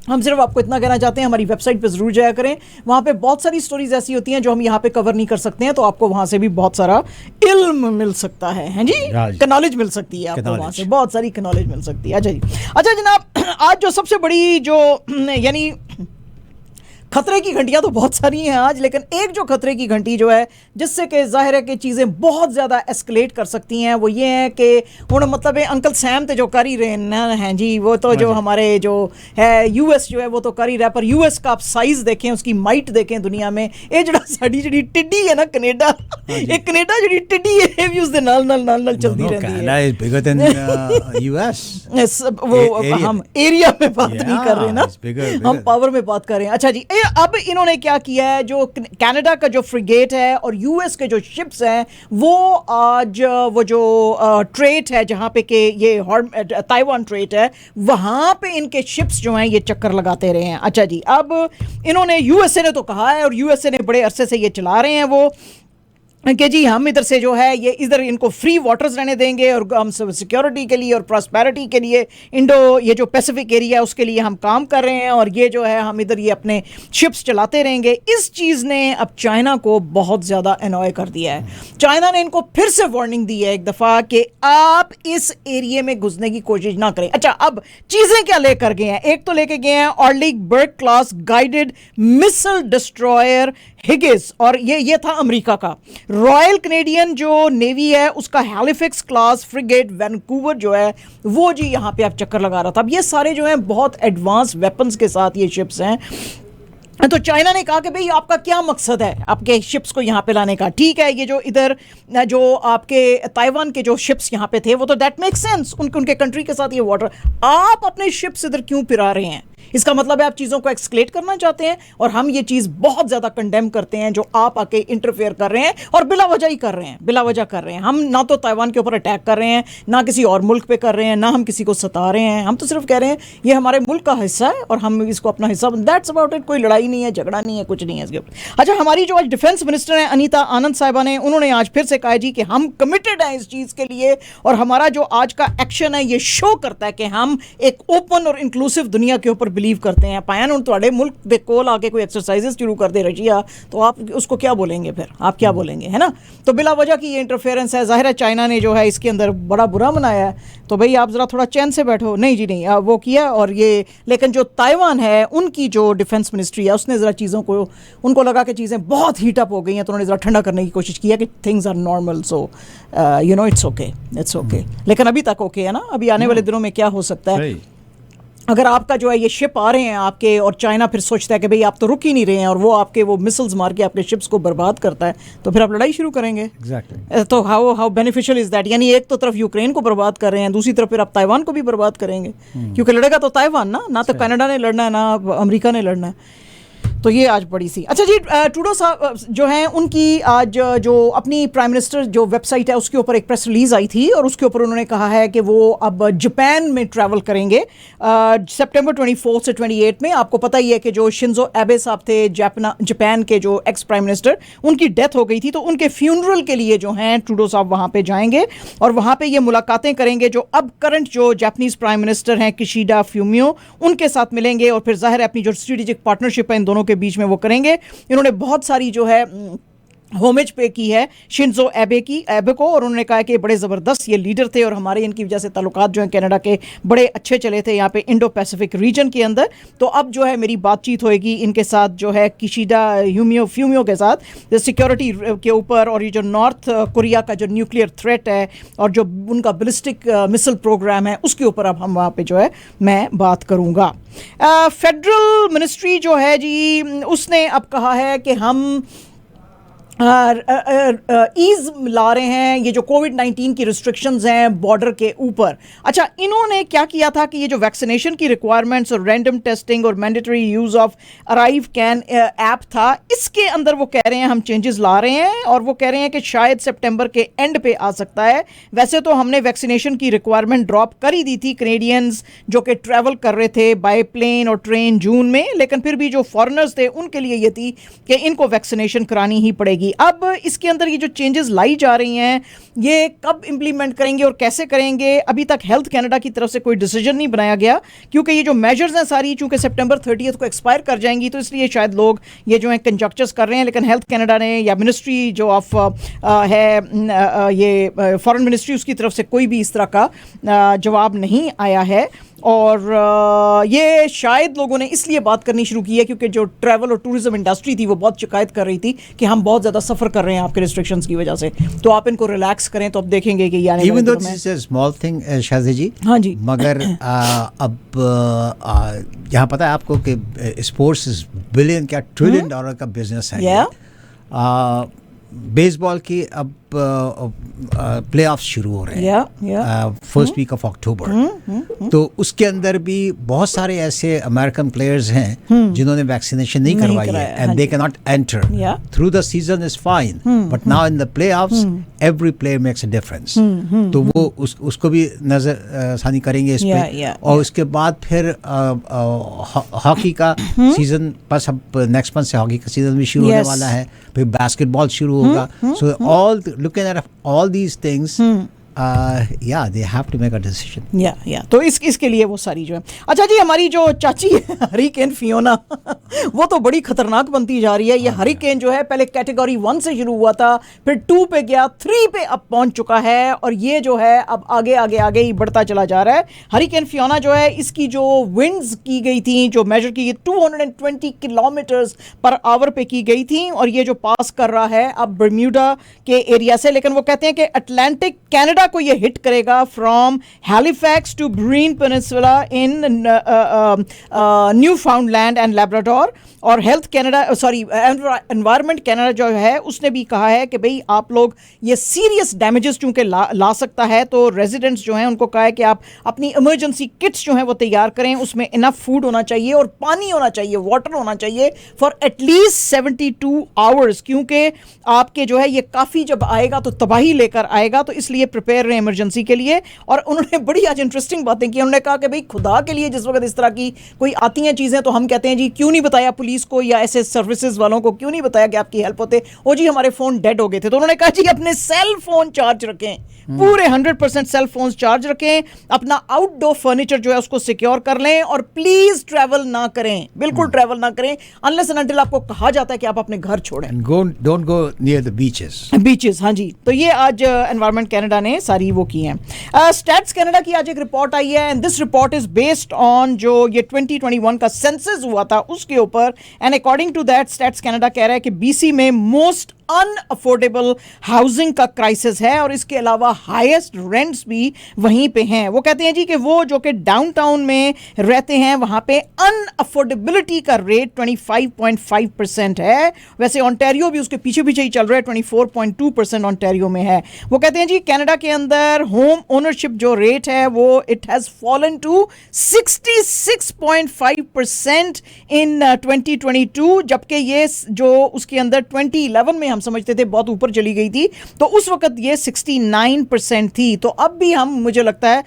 हम सिर्फ आपको इतना कहना चाहते हैं, हमारी वेबसाइट पे जरूर जाया करें, वहाँ पे बहुत सारी स्टोरीज ऐसी होती हैं जो हम यहाँ पे कवर नहीं कर सकते हैं, तो आपको वहाँ से भी बहुत सारा इल्म मिल सकता है जी, नॉलेज मिल सकती है आपको, वहाँ से बहुत सारी नॉलेज मिल सकती है। अच्छा जी, अच्छा जनाब, आज जो सबसे बड़ी जो यानी खतरे की घंटियां तो बहुत सारी हैं आज, लेकिन एक जो खतरे की घंटी जो है जिससे कि जाहिर है कि चीज़ें बहुत ज़्यादा एस्केलेट कर सकती हैं, वो ये है कि हुण मतलब अंकल सैम तो जो कर ही रहे हैं जी, वो तो जो हमारे जो है यूएस जो है वो तो कर ही रहा है, पर यूएस का आप साइज़ देखें, उसकी माइट देखें दुनिया में, ये जो साड़ी जी टिड्डी है ना कनेडा, ये कनेडा जी टिड्डी है भी उसके नाल नाल नाल नाल चलती रहती है। वो हम एरिया में बात नहीं कर रहे ना, हम पावर में बात कर रहे हैं। अच्छा जी, अब इन्होंने क्या किया है, जो कनाडा का जो फ्रिगेट है और यूएस के जो शिप्स हैं, वो आज वो जो ट्रेट है जहां पे के ये ताइवान ट्रेट है, वहां पे इनके शिप्स जो हैं ये चक्कर लगाते रहे हैं। अच्छा जी, अब इन्होंने यूएसए ने तो कहा है, और यूएसए ने बड़े अरसे से ये चला रहे हैं वो कि जी हम इधर से जो है ये इधर इनको फ्री वाटर्स रहने देंगे, और हम सब सिक्योरिटी के लिए और प्रॉस्पेरिटी के लिए इंडो ये जो पैसिफिक एरिया है उसके लिए हम काम कर रहे हैं, और ये जो है हम इधर ये अपने शिप्स चलाते रहेंगे। इस चीज़ ने अब चाइना को बहुत ज़्यादा एनॉय कर दिया है। चाइना ने इनको फिर से वार्निंग दी है एक दफ़ा कि आप इस एरिया में घुसने की कोशिश ना करें। अच्छा, अब चीज़ें क्या लेकर गए हैं, एक तो लेके गए हैं ऑर्लिक बर्ग क्लास गाइडेड मिसाइल डिस्ट्रॉयर हिगिस, और ये था अमेरिका का। रॉयल कैनेडियन जो नेवी है उसका हैलिफैक्स क्लास फ्रिगेट वैनकूवर जो है वो जी यहाँ पे आप चक्कर लगा रहा था। अब ये सारे जो हैं बहुत एडवांस वेपन्स के साथ ये शिप्स हैं। तो चाइना ने कहा कि भाई आपका क्या मकसद है आपके शिप्स को यहाँ पे लाने का, ठीक है, ये जो इधर जो आपके ताइवान के जो शिप्स यहाँ पे थे वो तो दैट मेक सेंस, उनके कंट्री के साथ ये वाटर, आप अपने शिप्स इधर क्यों पिरा रहे हैं? इसका मतलब है आप चीज़ों को एक्सक्लेट करना चाहते हैं, और हम ये चीज़ बहुत ज़्यादा कंडेम करते हैं जो आप आके इंटरफेयर कर रहे हैं, और बिला वजह ही कर रहे हैं, बिला वजह कर रहे हैं। हम ना तो ताइवान के ऊपर अटैक कर रहे हैं, ना किसी और मुल्क पे कर रहे हैं, ना हम किसी को सता रहे हैं, हम तो सिर्फ कह रहे हैं ये हमारे मुल्क का हिस्सा है और हम इसको अपना हिस्सा, दैट्स अबाउट इट। कोई लड़ाई नहीं है, झगड़ा नहीं है, कुछ नहीं है इसके ऊपर। अच्छा, हमारी जो आज डिफेंस मिनिस्टर हैं अनीता आनंद साहिबा ने, उन्होंने आज फिर से कहा जी कि हम कमिटेड हैं इस चीज़ के लिए, और हमारा जो आज का एक्शन है ये शो करता है कि हम एक ओपन और इंक्लूसिव दुनिया के ऊपर बिलीव करते हैं। पाया ना, थोड़े मुल्क दे कोल आके कोई एक्सरसाइजेस शुरू कर दे रशिया, तो आप उसको क्या बोलेंगे फिर, आप क्या बोलेंगे, है ना? तो बिला वजह की ये इंटरफेरेंस है। जाहिर है चाइना ने जो है इसके अंदर बड़ा बुरा मनाया है, तो भाई आप ज़रा थोड़ा चैन से बैठो। नहीं जी नहीं, वो किया, और ये लेकिन जो ताइवान है उनकी जो डिफेंस मिनिस्ट्री है उसने ज़रा चीज़ों को, उनको लगा कि चीज़ें बहुत हीट अप हो गई हैं, तो उन्होंने ज़रा ठंडा करने की कोशिश किया कि things are normal, so you know it's okay, it's okay. लेकिन अभी तक ओके है ना, अभी आने वाले दिनों में क्या हो सकता है अगर आपका जो है ये शिप आ रहे हैं आपके, और चाइना फिर सोचता है कि भाई आप तो रुक ही नहीं रहे हैं, और वो आपके वो मिसाइल्स मार के आपके शिप्स को बर्बाद करता है, तो फिर आप लड़ाई शुरू करेंगे। Exactly. तो हाउ बेनिफिशियल इज दैट? यानी एक तो तरफ यूक्रेन को बर्बाद कर रहे हैं, दूसरी तरफ फिर आप ताइवान को भी बर्बाद करेंगे, क्योंकि लड़ेगा तो ताइवान ना तो कनाडा ने लड़ना है, ना अमेरिका ने लड़ना है। तो ये आज बड़ी सी। अच्छा जी, ट्रूडो साहब जो हैं उनकी आज जो अपनी प्राइम मिनिस्टर जो वेबसाइट है उसके ऊपर एक प्रेस रिलीज आई थी, और उसके ऊपर उन्होंने कहा है कि वो अब जापान में ट्रैवल करेंगे सितंबर 24 से 28 में। आपको पता ही है कि जो शिंजो एबे साहब थे जापान के जो एक्स प्राइम मिनिस्टर, उनकी डेथ हो गई थी, तो उनके फ्यूनरल के लिए जो हैं ट्रूडो साहब वहाँ पे जाएंगे, और वहाँ पे ये मुलाकातें करेंगे जो अब करंट जो जापानीज प्राइम मिनिस्टर हैं किशिडा फ्यूमियो, उनके साथ मिलेंगे, और फिर जाहिर है अपनी जो स्ट्रेटेजिक पार्टनरशिप है इन दोनों के बीच में वो करेंगे। इन्होंने बहुत सारी जो है होमेज पे की है शिंजो एबे को, और उन्होंने कहा कि बड़े ज़बरदस्त ये लीडर थे, और हमारे इनकी वजह से ताल्लुकात जो हैं कनाडा के बड़े अच्छे चले थे यहाँ पे इंडो पैसिफिक रीजन के अंदर। तो अब जो है मेरी बातचीत होएगी इनके साथ जो है किशिडा फ्यूमियो के साथ सिक्योरिटी के ऊपर, और ये जो नॉर्थ कोरिया का जो न्यूक्लियर थ्रेट है और जो उनका बैलिस्टिक मिसाइल प्रोग्राम है उसके ऊपर अब हम वहाँ पे जो है मैं बात करूँगा। फेडरल मिनिस्ट्री जो है जी उसने अब कहा है कि हम ईज ला रहे हैं ये जो कोविड-19 की रिस्ट्रिक्शंस हैं बॉर्डर के ऊपर। अच्छा, इन्होंने क्या किया था कि ये जो वैक्सीनेशन की रिक्वायरमेंट्स और रैंडम टेस्टिंग और mandatory use of arrive can app था, इसके अंदर वो कह रहे हैं हम चेंजेस ला रहे हैं, और वो कह रहे हैं कि शायद सितंबर के एंड पे आ सकता है। वैसे तो हमने वैक्सीनेशन की रिक्वायरमेंट ड्रॉप कर ही दी थी कैनेडियंस जो कि ट्रैवल कर रहे थे बाय प्लेन और ट्रेन जून में, लेकिन फिर भी जो फॉरेनर्स थे उनके लिए ये थी कि इनको वैक्सीनेशन करानी ही पड़ेगी। जाएगी। अब इसके अंदर ये जो चेंजेस लाई जा रही हैं ये कब इंप्लीमेंट करेंगे और कैसे करेंगे, अभी तक हेल्थ कनाडा की तरफ से कोई डिसीजन नहीं बनाया गया, क्योंकि ये जो मेजर्स हैं सारी चूंकि सितंबर 30 को एक्सपायर कर जाएंगी, तो इसलिए शायद लोग ये जो है कंजक्चर्स कर रहे हैं। लेकिन हेल्थ कनाडा ने या मिनिस्ट्री जो ऑफ है ये फॉरेन मिनिस्ट्री, उसकी तरफ से कोई भी इस तरह का जवाब नहीं आया है। और ये शायद लोगों ने इसलिए बात करनी शुरू की है क्योंकि जो ट्रैवल और टूरिज्म इंडस्ट्री थी वो बहुत शिकायत कर रही थी कि हम बहुत ज़्यादा सफ़र कर रहे हैं आपके रिस्ट्रिक्शंस की वजह से, तो आप इनको रिलैक्स करें तो अब देखेंगे कि यानी even though this is a small thing Shazi ji, हाँ जी, मगर अब यहाँ पता है आपको कि स्पोर्ट्स इज बिलियन क्या ट्रिलियन डॉलर का बिजनेस है। बेसबॉल की अब प्ले ऑफ शुरू हो रहे हैं फर्स्ट वीक ऑफ अक्टूबर, तो उसके अंदर भी बहुत सारे ऐसे अमेरिकन प्लेयर्स हैं जिन्होंने वैक्सीनेशन नहीं करवाई है and they can not enter through the season is fine, but now in the play offs every player makes a difference, तो वो उसको भी नजर सानी करेंगे इस पे। और उसके बाद फिर हॉकी का सीजन, बस अब नेक्स्ट मंथ से हॉकी का सीजन भी शुरू होने वाला है, फिर बास्केटबॉल शुरू होगा। So all looking at all these things, yeah, they have to make a decision. तो इसके लिए वो सारी जो है। अच्छा जी, हमारी जो चाची है हरिकेन फियोना वो तो बड़ी खतरनाक बनती जा रही है। ये हरिकेन जो है पहले कैटेगरी 1 से शुरू हुआ था, फिर 2 पे गया, 3 पे अब पहुंच चुका है, और ये जो है अब आगे आगे आगे ही बढ़ता चला जा रहा है। हरिकेन फियोना जो है इसकी जो विंड्स की गई थी, जो मेजर की 220 किलोमीटर्स पर आवर पे की गई थी, और ये जो पास कर रहा है अब बर्म्यूडा के एरिया से, लेकिन वो कहते हैं कि अटलांटिक कनाडा को ये हिट करेगा from Halifax to Burin peninsula in Newfoundland and Labrador. और हेल्थ कनाडा एनवायरनमेंट कनाडा जो है उसने भी कहा है कि भाई आप लोग ये सीरियस डैमेजेस चूंकि ला सकता है, तो रेजिडेंट्स जो हैं उनको कहा है कि आप अपनी इमरजेंसी किट्स जो हैं वो तैयार करें, उसमें इनफ फूड होना चाहिए और पानी होना चाहिए, वाटर होना चाहिए फॉर एटलीस्ट 72 आवर्स, क्योंकि आपके जो है ये काफ़ी जब आएगा तो तबाही लेकर आएगा, तो इसलिए प्रिपेयर रहे इमरजेंसी के लिए। और उन्होंने बड़ी आज इंटरेस्टिंग बातें की। उन्होंने कहा कि भाई खुदा के लिए जिस वक्त इस तरह की कोई आती हैं चीज़ें तो हम कहते हैं जी क्यों नहीं बताया पुलिस को या ऐसे सर्विसेज वालों को, क्यों नहीं बताया कि आपकी हेल्प होते। ओ जी हमारे फ़ोन डेड हो गए थे, तो उन्होंने कहा जी अपने सेल फोन चार्ज रखें, पूरे 100% सेल फोन चार्ज रखें, अपना आउटडोर फर्नीचर जो है उसको सिक्योर कर लें, और प्लीज ट्रैवल ना करें, बिल्कुल ट्रैवल ना करें अनलेस एंड अनटिल आपको कहा जाता है कि आप अपने घर छोड़ें। Don't go near the beaches. हाँ जी, तो ये आज एनवायरमेंट कनाडा ने सारी वो की हैं। स्टैट्स कनाडा की आज एक रिपोर्ट आई है, and this report is based on जो ये 2021 का सेंसस हुआ था उसके ऊपर, and according to that Stats Canada कह रहा है कि बीसी में मोस्ट अनअफोर्डेबल हाउसिंग का क्राइसिस है, और इसके अलावा हाईएस्ट रेंट्स भी वहीं पे हैं। वो कहते हैं जी कि वो जो कि डाउनटाउन में रहते हैं वहां पे अनअफोर्डेबिलिटी का रेट 25.5% है। वैसे ओंटारियो भी उसके पीछे पीछे ही चल रहा है, 24.2% ओंटारियो में है। वो कहते हैं जी कनाडा के अंदर होम ओनरशिप जो रेट है वो इट हैज फॉलन टू 66.5% इन 2022, जबकि ये जो उसके अंदर 2011 में हम समझते थे बहुत ऊपर चली गई थी, तो उस वक्त ये 69% थी। तो अब भी हम, मुझे लगता है,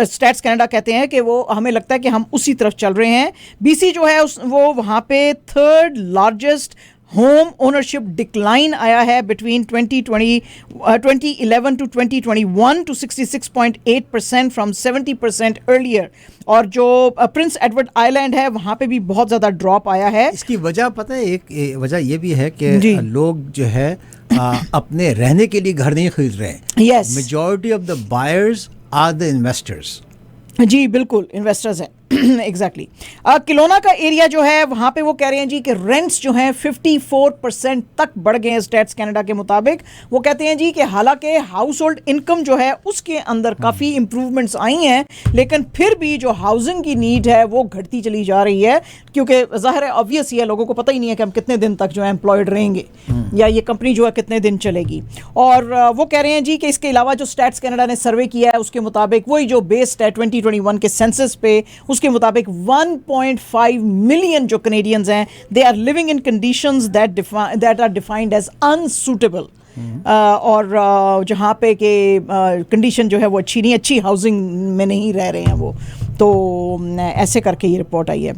स्टैट्स कनाडा कहते हैं कि वो हमें लगता है कि हम उसी तरफ चल रहे हैं। बीसी जो है वो वहां पे 3rd largest home ownership decline आया है between 2011 to 2021 to 66.8% from 70% earlier. और जो प्रिंस एडवर्ड आइलैंड है वहां पे भी बहुत ज्यादा ड्रॉप आया है। इसकी वजह पता है, एक वजह ये भी है कि लोग जो है अपने रहने के लिए घर नहीं खरीद रहे हैं। Yes, majority of the buyers are the investors. जी बिल्कुल, इन्वेस्टर्स हैं। एग्जैक्टली किलोना का एरिया जो है वहां पे वो कह रहे हैं जी कि रेंट्स जो हैं 54% तक बढ़ गए हैं स्टैट्स कनाडा के मुताबिक। वो कहते हैं जी कि हालांकि हाउस होल्ड इनकम जो है उसके अंदर काफ़ी इंप्रूवमेंट्स आई हैं, लेकिन फिर भी जो हाउसिंग की नीड है वो घटती चली जा रही है, क्योंकि ज़ाहिर है ऑब्वियस ही है, लोगों को पता ही नहीं है कि हम कितने दिन तक जो है एम्प्लॉयड रहेंगे या ये कंपनी जो है कितने दिन चलेगी। और वो कह रहे हैं जी कि इसके अलावा जो स्टैट्स कनाडा ने सर्वे किया है उसके मुताबिक वही जो बेस्ड है 2021 के सेंसस पे, उसके मुताबिक 1.5 मिलियन जो कनेडियंस हैं they are living in conditions that are defined as unsuitable. और जहाँ पे के कंडीशन जो है वो अच्छी नहीं, अच्छी हाउसिंग में नहीं रह रहे हैं वो, तो ऐसे करके ये रिपोर्ट आई है।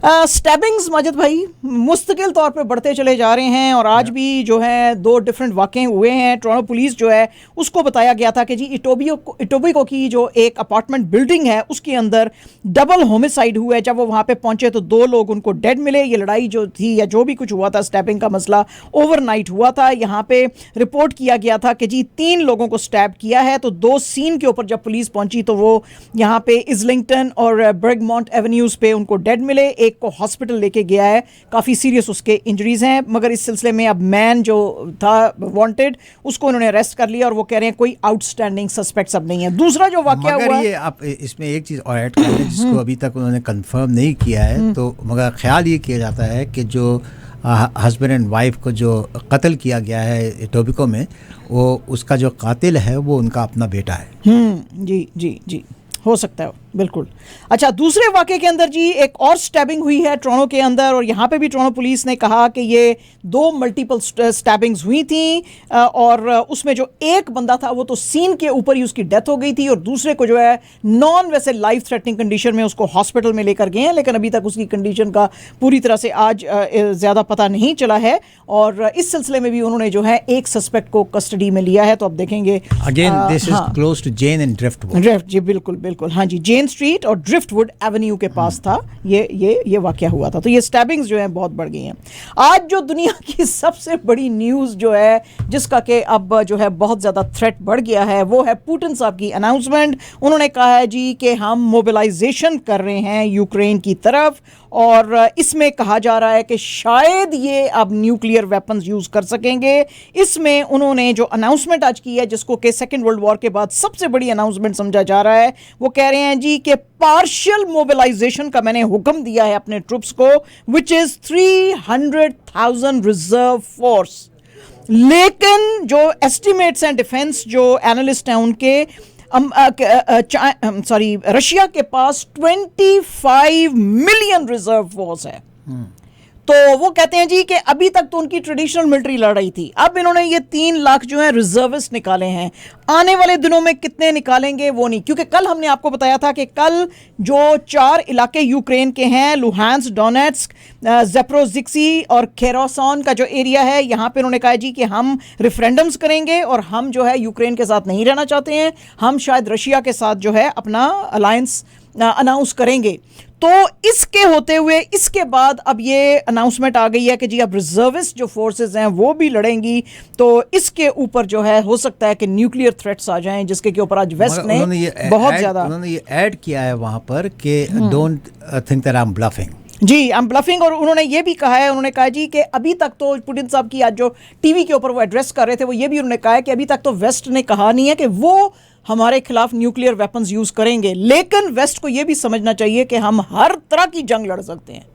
स्टैबिंग्स माजिद भाई मुस्तकिल तौर पे बढ़ते चले जा रहे हैं और आज भी जो है 2 डिफरेंट वाक़े हुए हैं। टोरंटो पुलिस जो है उसको बताया गया था कि जी इटोबिको की जो एक अपार्टमेंट बिल्डिंग है उसके अंदर डबल होमिसाइड हुआ है। जब वो वहाँ पे पहुँचे तो 2 लोग उनको डेड मिले। ये लड़ाई जो थी या जो भी कुछ हुआ था, स्टैबिंग का मसला ओवरनाइट हुआ था। यहाँ पे रिपोर्ट किया गया था कि जी 3 लोगों को स्टैब किया है। तो 2 सीन के ऊपर जब पुलिस पहुंची तो वो यहाँ पे इज़लिंगटन और बर्गमॉन्ट एवेन्यूज़ पे उनको डेड मिले। एक को हॉस्पिटल लेके गया है, काफ़ी सीरियस उसके इंजरीज हैं, मगर इस सिलसिले में अब मैन जो था वांटेड उसको उन्होंने अरेस्ट कर लिया और वो कह रहे हैं कोई आउटस्टैंडिंग सस्पेक्ट्स अब नहीं है। दूसरा जो वाकया हुआ, ये आप इसमें एक चीज़ और ऐड कर लें जिसको अभी तक उन्होंने कंफर्म नहीं किया है, तो मगर ख्याल ये किया जाता है कि जो हस्बैंड एंड वाइफ को जो कत्ल किया गया है टोबिको में, वो उसका जो कातिल है वो उनका अपना बेटा है। जी जी जी, हो सकता है, बिल्कुल। अच्छा, दूसरे वाक़े के अंदर जी एक और स्टैबिंग हुई है टोरंटो के अंदर और यहाँ पे भी टोरंटो पुलिस ने कहा कि ये 2 मल्टीपल स्टैबिंग्स हुई थी और उसमें जो एक बंदा था वो तो सीन के ऊपर ही उसकी डेथ हो गई थी और दूसरे को जो है वैसे लाइफ थ्रेटनिंग कंडीशन में उसको हॉस्पिटल में लेकर गए हैं, लेकिन अभी तक उसकी कंडीशन का पूरी तरह से आज ज़्यादा पता नहीं चला है। और इस सिलसिले में भी उन्होंने जो है एक सस्पेक्ट को कस्टडी में लिया है। तो अब देखेंगे। Again this is close to Jane and Driftwood. जी बिल्कुल बिल्कुल, हाँ जी, जेन स्ट्रीट और ड्रिफ्टवुड एवेन्यू के पास था ये वाकया हुआ था। तो ये स्टैबिंग्स जो है बहुत बढ़ गई हैं। आज जो दुनिया की सबसे बड़ी न्यूज़ जो है जिसका कि अब जो है बहुत ज़्यादा थ्रेट बढ़ गया है वो है पुतिन साहब की अनाउंसमेंट। उन्होंने कहा है जी कि हम मोबिलाइजेशन कर रहे हैं यूक्रेन की तरफ और इसमें कहा जा रहा है कि शायद ये अब न्यूक्लियर वेपन्स यूज़ कर सकेंगे। इसमें उन्होंने जो अनाउंसमेंट आज की है जिसको कि सेकेंड वर्ल्ड वॉर के बाद सबसे बड़ी अनाउंसमेंट समझा जा रहा है, वो कह रहे हैं जी कि पार्शियल मोबिलाइजेशन का मैंने हुक्म दिया है अपने ट्रुप्स को, विच इज़ 300,000 रिजर्व फोर्स। लेकिन जो एस्टिमेट्स हैं डिफेंस जो एनालिस्ट हैं उनके रशिया के पास 25 मिलियन रिजर्व फोर्स है। तो वो कहते हैं जी कि अभी तक तो उनकी ट्रेडिशनल मिलिट्री लड़ रही थी, अब इन्होंने ये 3 लाख जो है रिजर्विस्ट निकाले हैं। आने वाले दिनों में कितने निकालेंगे वो नहीं, क्योंकि कल हमने आपको बताया था कि कल जो 4 इलाके यूक्रेन के हैं, लुहांस्क, डोनेट्स्क, ज़ेप्रोजिक्सी और खेरोसन का जो एरिया है, यहाँ पे उन्होंने कहा जी कि हम रेफरेंडम्स करेंगे और हम जो है यूक्रेन के साथ नहीं रहना चाहते हैं, हम शायद रशिया के साथ जो है अपना अलायंस अनाउंस करेंगे। तो इसके होते हुए इसके बाद अब ये अनाउंसमेंट आ गई है कि जी अब रिजर्विस्ट जो फोर्सेस हैं वो भी लड़ेंगी। तो इसके ऊपर जो है हो सकता है कि न्यूक्लियर थ्रेट्स आ जाएं, जिसके के ऊपर आज वेस्ट ने बहुत ज़्यादा उन्होंने ये ऐड किया है वहाँ पर कि don't think that I am bluffing. जी, आई एम ब्लफिंग। और उन्होंने ये भी कहा है, उन्होंने कहा जी कि अभी तक तो पुतिन साहब की आज जो टीवी के ऊपर वो एड्रेस कर रहे थे वो ये भी उन्होंने कहा है कि अभी तक तो वेस्ट ने कहा नहीं है कि वो हमारे खिलाफ न्यूक्लियर वेपन्स यूज़ करेंगे, लेकिन वेस्ट को ये भी समझना चाहिए कि हम हर तरह की जंग लड़ सकते हैं।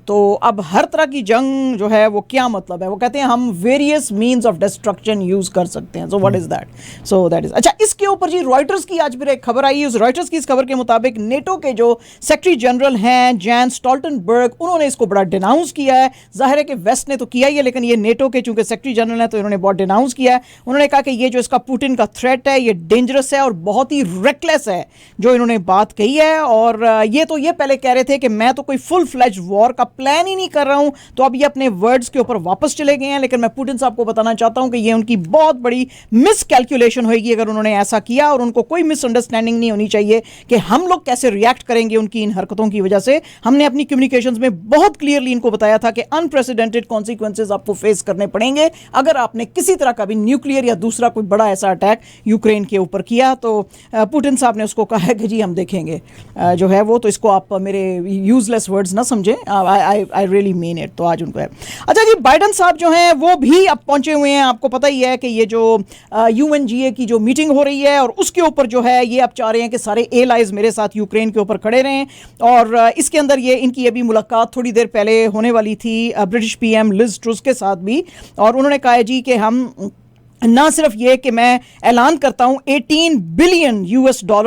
तो अब हर तरह की जंग जो है वो क्या मतलब है, वो कहते हैं हम various means of destruction use कर सकते हैं। So what is that? So that is अच्छा। इसके ऊपर जी रॉयटर्स की आज फिर एक खबर आई। उस रॉयटर्स की इस खबर के मुताबिक नेटो के जो सेक्रेटरी जनरल हैं जैन स्टोल्टनबर्ग, उन्होंने इसको बड़ा डिनाउंस किया है। जाहिर है कि वेस्ट ने तो किया ही है, लेकिन ये नेटो के चूँकि सेक्रेटरी जनरल हैं तो इन्होंने बहुत डिनाउंस किया है। उन्होंने कहा कि ये जो इसका पुतिन का थ्रेट है ये डेंजरस है और बहुत ही रेकलेस है जो इन्होंने बात कही है। और ये पहले कह रहे थे कि मैं तो कोई फुल फ्लैज वॉर का प्लान ही नहीं कर रहा हूं, तो अब ये अपने वर्ड्स के ऊपर वापस चले गए हैं। लेकिन मैं पुतिन साहब को बताना चाहता हूं कि ये उनकी बहुत बड़ी मिसकैलकुलेशन होगी अगर उन्होंने ऐसा किया, और उनको कोई मिसअंडरस्टैंडिंग नहीं होनी चाहिए कि हम लोग कैसे रिएक्ट करेंगे उनकी इन हरकतों की वजह से। हमने अपनी कम्युनिकेशंस में बहुत क्लियरली इनको बताया था कि अनप्रेसिडेंटेड कॉन्सिक्वेंसेज आपको फेस करने पड़ेंगे अगर आपने किसी तरह का भी न्यूक्लियर या दूसरा कोई बड़ा ऐसा अटैक यूक्रेन के ऊपर किया। तो पुतिन साहब ने उसको कहा है कि जी हम देखेंगे जो है वो, तो इसको आप मेरे यूजलेस वर्ड्स ना समझें, आई रियली मीन इट। तो आज उनको है। अच्छा जी, बाइडन साहब जो हैं वो भी अब पहुंचे हुए हैं। आपको पता ही है कि ये जो UNGA की जो मीटिंग हो रही है और उसके ऊपर जो है ये अब चाह रहे हैं कि सारे एलाइज मेरे साथ यूक्रेन के ऊपर खड़े रहें। और इसके अंदर ये इनकी अभी मुलाकात थोड़ी देर पहले होने वाली थी ब्रिटिश PM लिज ट्रुस के साथ भी, और उन्होंने कहा है जी कि हम ना सिर्फ ये कि मैं ऐलान करता हूं $18 बिलियन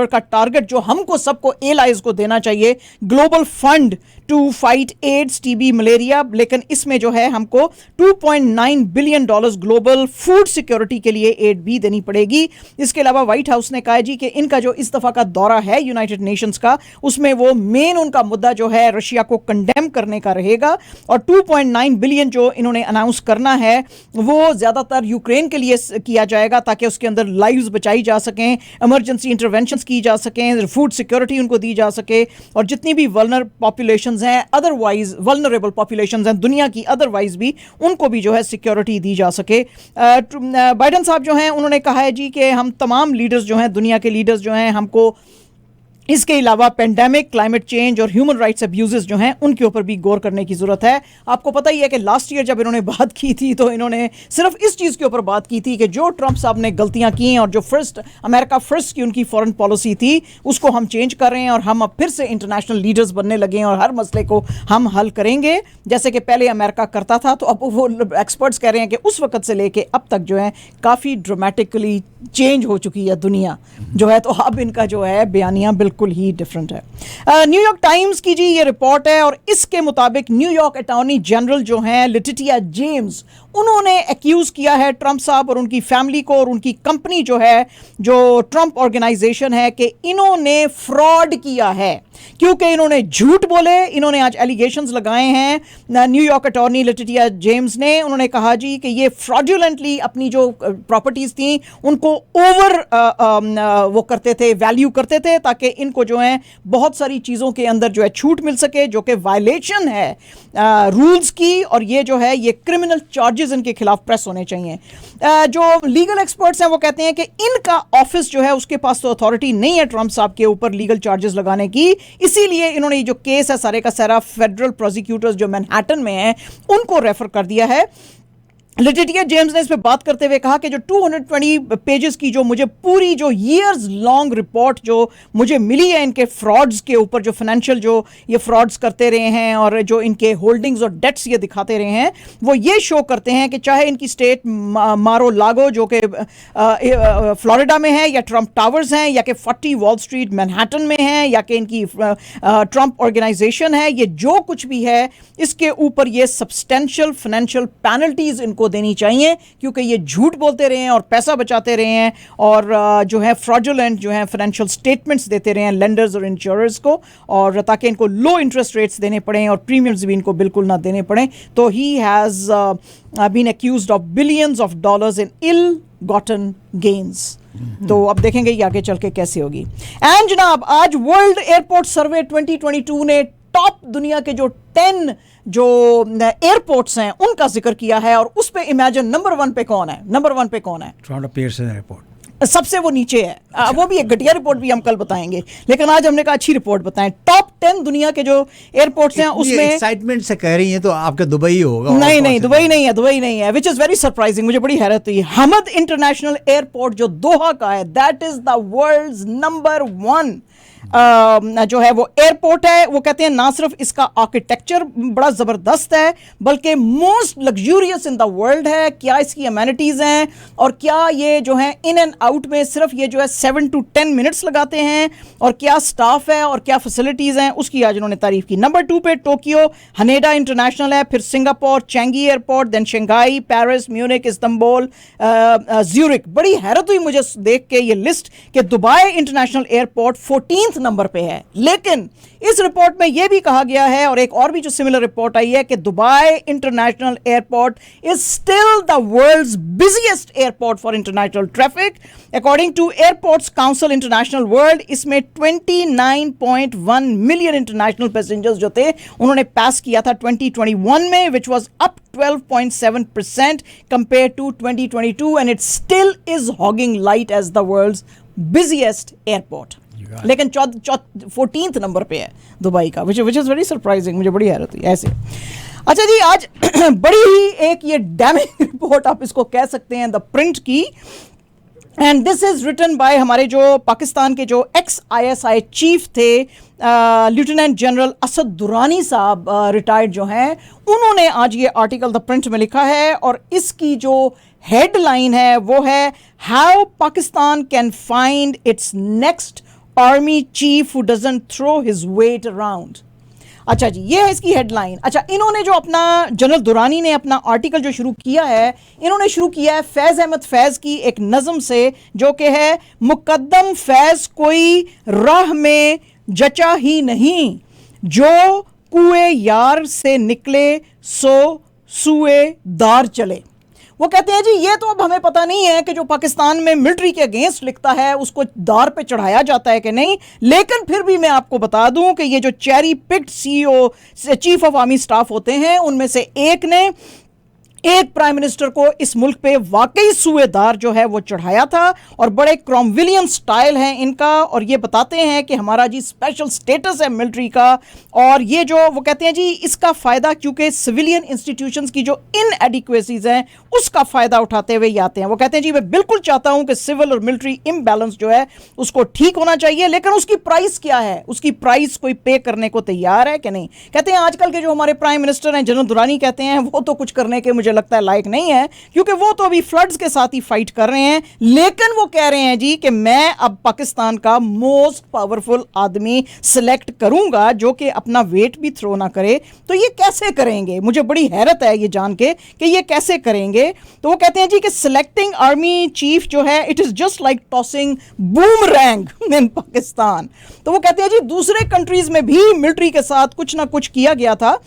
का टारगेट जो हमको सबको एलाइज को देना चाहिए, global fund to fight AIDS, TB, malaria, लेकिन इसमें जो है हमको $2.9 बिलियन ग्लोबल फूड सिक्योरिटी के लिए एड भी देनी पड़ेगी। इसके अलावा व्हाइट हाउस ने कहा है जी कि इनका जो इस दफा का दौरा है यूनाइटेड नेशंस का, उसमें वो मेन उनका मुद्दा जो है रशिया को कंडेम करने का रहेगा, और 2.9 बिलियन जो इन्होंने अनाउंस करना है वो ज्यादातर यूक्रेन के लिए किया जाएगा ताकि उसके अंदर लाइव्स बचाई जा सकें, इमरजेंसी इंटरवेंशंस की जा सकें, फूड सिक्योरिटी उनको दी जा सके, और जितनी भी वल्नर पॉपुलेशंस हैं, अदरवाइज वल्नरेबल पॉपुलेशंस हैं दुनिया की, अदरवाइज भी उनको भी जो है सिक्योरिटी दी जा सके। बाइडन साहब जो हैं उन्होंने कहा है जी कि हम तमाम लीडर्स जो हैं, दुनिया के लीडर्स जो हैं, हमको इसके अलावा पेंडेमिक, क्लाइमेट चेंज और ह्यूमन राइट्स अब्यूजेस जो हैं उनके ऊपर भी गौर करने की ज़रूरत है। आपको पता ही है कि लास्ट ईयर जब इन्होंने बात की थी तो इन्होंने सिर्फ इस चीज़ के ऊपर बात की थी कि जो ट्रंप साहब ने गलतियां की हैं और जो अमेरिका फर्स्ट की उनकी फॉरेन पॉलिसी थी उसको हम चेंज कर रहे हैं और हम अब फिर से इंटरनेशनल लीडर्स बनने लगे हैं और हर मसले को हम हल करेंगे जैसे कि पहले अमेरिका करता था। तो अब वो एक्सपर्ट्स कह रहे हैं कि उस वक्त से लेके अब तक जो है काफ़ी ड्रामेटिकली चेंज हो चुकी है दुनिया जो है, तो अब इनका जो है बयानियां बिल्कुल ही डिफरेंट है। न्यूयॉर्क टाइम्स की जी ये रिपोर्ट है और इसके मुताबिक न्यूयॉर्क अटॉर्नी जनरल जो हैं लेटिटिया जेम्स, उन्होंने एक्यूज किया है ट्रंप साहब और उनकी फैमिली को और उनकी कंपनी जो है, जो ट्रंप ऑर्गेनाइजेशन है, कि इन्होंने फ्रॉड किया है क्योंकि इन्होंने झूठ बोले। इन्होंने आज एलिगेशंस लगाए हैं न्यूयॉर्क अटॉर्नी लेटिटिया जेम्स ने। उन्होंने कहा जी कि ये फ्रॉडुलेंटली अपनी जो प्रॉपर्टीज थी उनको ओवर वो करते थे, वैल्यू करते थे ताकि इनको जो है बहुत सारी चीज़ों के अंदर जो है छूट मिल सके, जो कि वायलेशन है रूल्स की, और ये जो है ये क्रिमिनल चार्जेस इनके खिलाफ प्रेस होने चाहिए। जो लीगल एक्सपर्ट्स हैं वो कहते हैं कि इनका ऑफिस जो है उसके पास तो अथॉरिटी नहीं है ट्रंप साहब के ऊपर लीगल चार्जेस लगाने की, इसीलिए इन्होंने ये जो केस है सारे का सारा फेडरल प्रोसिक्यूटर्स जो मैनहट्टन में हैं उनको रेफर कर दिया है। लेटिटिया जेम्स ने इस पे बात करते हुए कहा कि जो 220 पेजेस की जो मुझे पूरी जो ईयर्स लॉन्ग रिपोर्ट जो मुझे मिली है इनके फ्रॉड्स के ऊपर, जो फाइनेंशियल जो ये फ्रॉड्स करते रहे हैं और जो इनके होल्डिंग्स और डेट्स ये दिखाते रहे हैं, वो ये शो करते हैं कि चाहे इनकी स्टेट मारो लागो जो कि फ्लोरिडा में है, या ट्रंप टावर्स हैं, या कि 40 वॉल स्ट्रीट मैनहट्टन में है, या कि इनकी ट्रंप ऑर्गेनाइजेशन है, ये जो कुछ भी है इसके ऊपर ये सब्सटेंशियल फाइनेंशियल पेनल्टीज इनको देनी चाहिए क्योंकि ये झूठ बोलते रहे हैं और पैसा बचाते रहे हैं और जो है फ्रॉडुलेंट जो है फाइनेंशियल स्टेटमेंट्स देते रहे हैं लेंडर्स और इंश्योरर्स को, और ताकि इनको लो इंटरेस्ट रेट्स देने पड़े और प्रीमियम्स भी इनको बिल्कुल ना देने पड़े। तो he has been accused of billions of dollars in ill gotten gains. तो अब देखेंगे ये आगे चल के कैसे होगी। एंड जनाब, आज वर्ल्ड एयरपोर्ट सर्वे 2022 ने टॉप दुनिया के जो 10 जो एयरपोर्ट्स हैं उनका जिक्र किया है, और उस पे इमेजिन नंबर 1 पे कौन है? नंबर 1 पे कौन है? टोरंटो पियर्सन एयरपोर्ट सबसे वो नीचे है। वो भी एक घटिया रिपोर्ट भी हम कल बताएंगे, लेकिन आज हमने कहा अच्छी रिपोर्ट बताएं। टॉप 10 दुनिया के जो एयरपोर्ट्स हैं उसमें एक्साइटमेंट से कह रही हैं तो आपका दुबई होगा। नहीं, दुबई नहीं है, विच इज वेरी सरप्राइजिंग। मुझे बड़ी हैरत हुई। हमद इंटरनेशनल एयरपोर्ट जो दोहा का है, that is the world's number 1 जो है वो एयरपोर्ट है। वो कहते हैं ना सिर्फ इसका आर्किटेक्चर बड़ा ज़बरदस्त है बल्कि most luxurious in the world है। क्या इसकी अमेनिटीज़ हैं और क्या ये जो है इन एंड आउट में सिर्फ ये जो है 7 to 10 मिनट्स लगाते हैं, और क्या स्टाफ है और क्या फैसिलिटीज़ हैं, उसकी आज उन्होंने तारीफ की। नंबर 2 पे टोक्यो हनेडा इंटरनेशनल है, फिर Singapore Changi airport, then Shanghai, Paris, Munich, Istanbul, Zurich. बड़ी हैरत हुई मुझे देख के ये लिस्ट कि Dubai international airport 14th number पे है, लेकिन इस रिपोर्ट में यह भी कहा गया है, और एक और भी जो सिमिलर रिपोर्ट आई है, कि Dubai international airport is still the world's busiest airport for international traffic according to airports council international world. इसमें 29.1 मिलियन इंटरनेशनल पैसेंजर्स जो थे उन्होंने पास किया था 2021 में, which was up 12.7% compare to 2022, and it still is hogging light as the world's busiest airport, लेकिन 14th number पे है दुबई का, विच इज़ वेरी सरप्राइजिंग। मुझे बड़ी हैरत हुई ऐसे। अच्छा जी, आज बड़ी ही एक ये डैमेजिंग रिपोर्ट आप इसको कह सकते हैं द प्रिंट की, and this is written by हमारे जो पाकिस्तान के जो ex-ISI चीफ थे लेफ्टिनेंट जनरल असद दुरानी साहब, रिटायर्ड जो हैं, उन्होंने आज ये आर्टिकल द प्रिंट में लिखा है, और इसकी जो हेडलाइन है वो है how Pakistan can find its next army chief who doesn't throw his weight around. अच्छा जी, ये है इसकी हेडलाइन। अच्छा, इन्होंने जो अपना जनरल दुरानी ने अपना आर्टिकल जो शुरू किया है, इन्होंने शुरू किया है फैज अहमद फैज की एक नज़म से, जो कि है मुकद्दम फैज कोई राह में जचा ही नहीं, जो कुए यार से निकले सो सुए दार चले। वो कहते हैं जी ये तो अब हमें पता नहीं है कि जो पाकिस्तान में मिलिट्री के अगेंस्ट लिखता है उसको दार पे चढ़ाया जाता है कि नहीं, लेकिन फिर भी मैं आपको बता दूं कि ये जो cherry picked CEO chief of army staff होते हैं, उनमें से एक ने एक प्राइम मिनिस्टर को इस मुल्क पे वाकई सूएदार जो है वो चढ़ाया था, और बड़े क्रॉमविलियन स्टाइल है इनका, और ये बताते हैं कि हमारा जी स्पेशल स्टेटस है मिलिट्री का, और ये जो वो कहते हैं जी इसका फ़ायदा क्योंकि सिविलियन इंस्टीट्यूशंस की जो इनएडिक्वेसीज हैं उसका फ़ायदा उठाते हुए ये आते हैं। वो कहते हैं जी मैं बिल्कुल चाहता हूं कि सिविल और मिलिट्री इम्बैलेंस जो है उसको ठीक होना चाहिए, लेकिन उसकी प्राइस क्या है, उसकी प्राइस कोई पे करने को तैयार है कि नहीं। कहते हैं आजकल के जो हमारे प्राइम मिनिस्टर हैं जनरल दुरानी, कहते हैं वो तो कुछ करने के मुझे लगता है लायक नहीं है, क्योंकि वो तो अभी फ्लड्स के साथ ही फाइट कर रहे हैं, लेकिन वो कह रहे हैं जी कि मैं अब पाकिस्तान का मोस्ट पावरफुल आदमी सिलेक्ट करूंगा जो कि अपना वेट भी थ्रो ना करे। तो ये कैसे करेंगे, मुझे बड़ी हैरत है ये जान के कि ये कैसे करेंगे। तो वो कहते हैं जी कि सिलेक्टिंग आर्मी चीफ जो है it is just like tossing boomerang in Pakistan. तो वो कहते हैं जी दूसरे कंट्रीज में भी मिलिट्री के साथ कुछ ना कुछ किया गया था,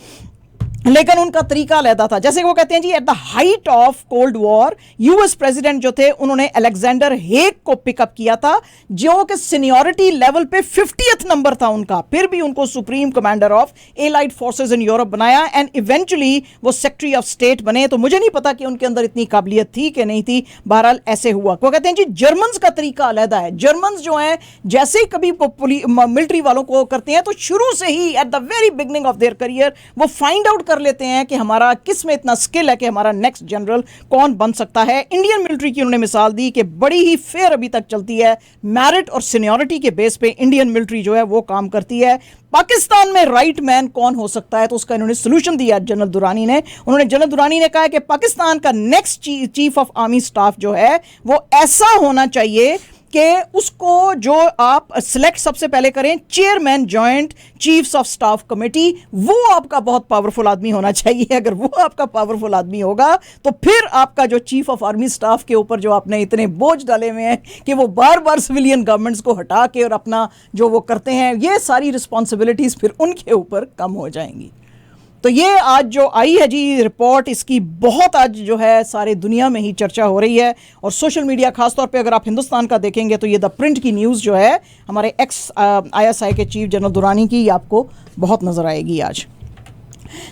लेकिन उनका तरीका अलग था। जैसे वो कहते हैं जी at the height of cold war US president जो थे उन्होंने अलेक्जेंडर हेग को पिकअप किया था, जो कि सीनियरिटी लेवल पे 50th नंबर था उनका, फिर भी उनको supreme commander of allied forces in Europe बनाया, एंड इवेंचुअली वो सेक्रेटरी ऑफ स्टेट बने। तो मुझे नहीं पता कि उनके अंदर इतनी काबिलियत थी कि नहीं थी, बहरहाल ऐसे हुआ। वो कहते हैं जी जर्मन्स का तरीका अलग है। जर्मन्स जो है जैसे ही कभी मिलिट्री वालों को करते हैं तो शुरू से ही at the very beginning of their career वो फाइंड आउट कर लेते हैं कि हमारा किस में इतना स्किल है कि हमारा नेक्स्ट जनरल कौन बन सकता है। इंडियन मिलिट्री की उन्होंने मिसाल दी कि बड़ी ही फेयर अभी तक चलती है, मेरिट और सीनियरिटी के बेस पे इंडियन मिलिट्री जो है वो काम करती है। पाकिस्तान में राइट मैन कौन हो सकता है, तो उसका इन्होंने सोल्यूशन दिया जनरल दुरानी ने। जनरल दुरानी ने कहा कि पाकिस्तान का next chief of army staff जो है वो ऐसा होना चाहिए कि उसको जो आप सिलेक्ट सबसे पहले करें chairman joint chiefs of staff committee, वो आपका बहुत पावरफुल आदमी होना चाहिए। अगर वो आपका पावरफुल आदमी होगा तो फिर आपका जो चीफ ऑफ आर्मी स्टाफ के ऊपर जो आपने इतने बोझ डाले हुए हैं कि वो बार बार सिविलियन गवर्नमेंट्स को हटा के और अपना जो वो करते हैं, ये सारी रिस्पॉन्सिबिलिटीज फिर उनके ऊपर कम हो जाएंगी। तो ये आज जो आई है जी रिपोर्ट, इसकी बहुत आज जो है सारे दुनिया में ही चर्चा हो रही है, और सोशल मीडिया खासतौर पे अगर आप हिंदुस्तान का देखेंगे तो ये द प्रिंट की न्यूज़ जो है हमारे एक्स ISI के चीफ जनरल दुरानी की, ये आपको बहुत नज़र आएगी आज।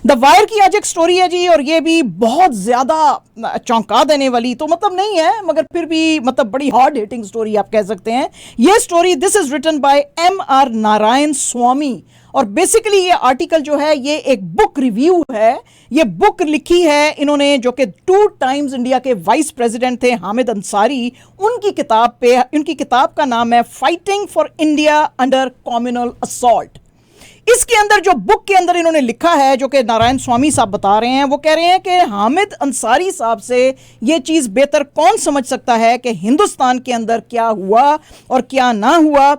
द वायर की आज एक स्टोरी है जी, और ये भी बहुत ज़्यादा चौंका देने वाली तो मतलब नहीं है, मगर फिर भी मतलब बड़ी हार्ड हिटिंग स्टोरी आप कह सकते हैं। ये story this is written by MR Narayan Swami, और बेसिकली ये आर्टिकल जो है ये एक बुक रिव्यू है। ये बुक लिखी है इन्होंने जो कि 2 टाइम्स इंडिया के वाइस प्रेसिडेंट थे हामिद अंसारी, उनकी किताब पे। उनकी किताब का नाम है fighting for India under communal assault. इसके अंदर जो बुक के अंदर इन्होंने लिखा है, जो कि नारायण स्वामी साहब बता रहे हैं, वो कह रहे हैं कि हामिद अंसारी साहब से ये चीज़ बेहतर कौन समझ सकता है कि हिंदुस्तान के अंदर क्या हुआ और क्या ना हुआ,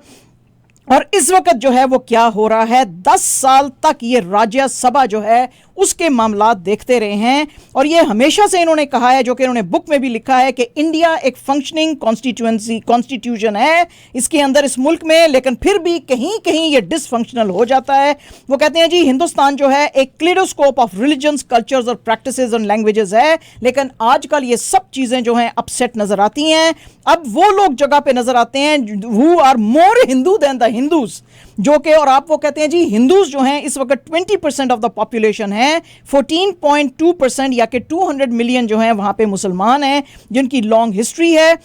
और इस वक्त जो है वो क्या हो रहा है। 10 साल तक ये राज्यसभा जो है उसके मामला देखते रहे हैं, और ये हमेशा से इन्होंने कहा है, जो कि इन्होंने बुक में भी लिखा है, कि इंडिया एक फंक्शनिंग कॉन्स्टिट्यूशन है इसके अंदर इस मुल्क में, लेकिन फिर भी कहीं कहीं ये डिसफंक्शनल हो जाता है। वो कहते हैं जी हिंदुस्तान जो है एक क्लेडोस्कोप ऑफ रिलीजन्स, कल्चर्स और प्रैक्टिसेस एंड लैंग्वेजेस है, लेकिन आजकल ये सब चीज़ें जो हैं अपसेट नजर आती हैं। अब वो लोग जगह पे नजर आते हैं who are more Hindu than the Hindus, जो कि, और आप वो कहते हैं जी हिंदूज जो हैं इस वक्त 20% ऑफ द पॉपुलेशन है, 14.2% या कि 200 मिलियन जो हैं वहां पे मुसलमान हैं जिनकी लॉन्ग हिस्ट्री है।